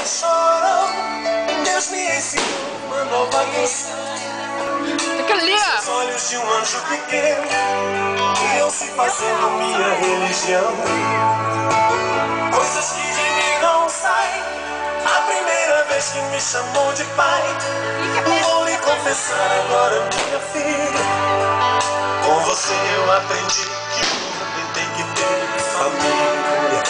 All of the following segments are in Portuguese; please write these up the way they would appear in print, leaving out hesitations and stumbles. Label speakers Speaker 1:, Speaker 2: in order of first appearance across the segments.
Speaker 1: chorou, Deus me ensinou uma nova canção. Os olhos de um anjo pequeno iam se fazendo minha religião. Coisas que de mim não saem. A primeira vez que me chamou de pai, vou lhe confessar agora, minha filha. Com você eu aprendi que o homem tem que ter família.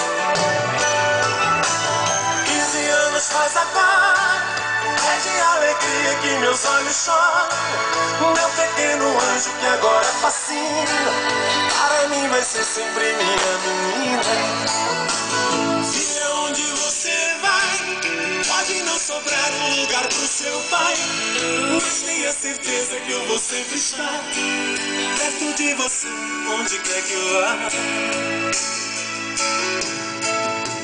Speaker 1: 15 anos faz agora, é de alegria que meus olhos choram. Meu pequeno anjo que agora fascina, para mim vai ser sempre minha menina. Filha, onde você vai, pode não sobrar um lugar pro seu pai, mas tenha certeza que eu vou sempre estar perto de você, onde quer que eu vá.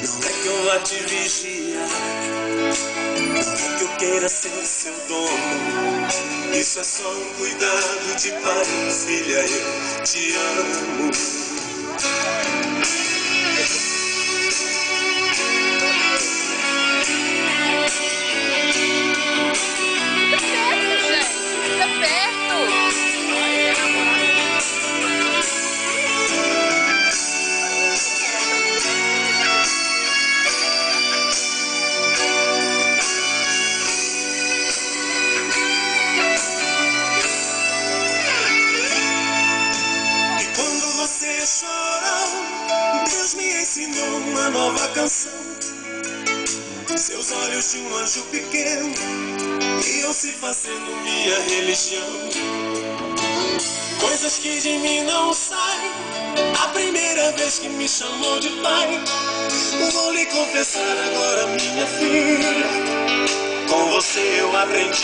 Speaker 1: Não é que eu vá te vigiar, não é que eu queira ser seu dono. Isso é só um cuidado de pai. Filha, eu te amo. Você chorou, Deus me ensinou uma nova canção. Seus olhos de um anjo pequeno iam se fazendo minha religião. Coisas que de mim não saem. A primeira vez que me chamou de pai, vou lhe confessar agora, minha filha. Com você eu aprendi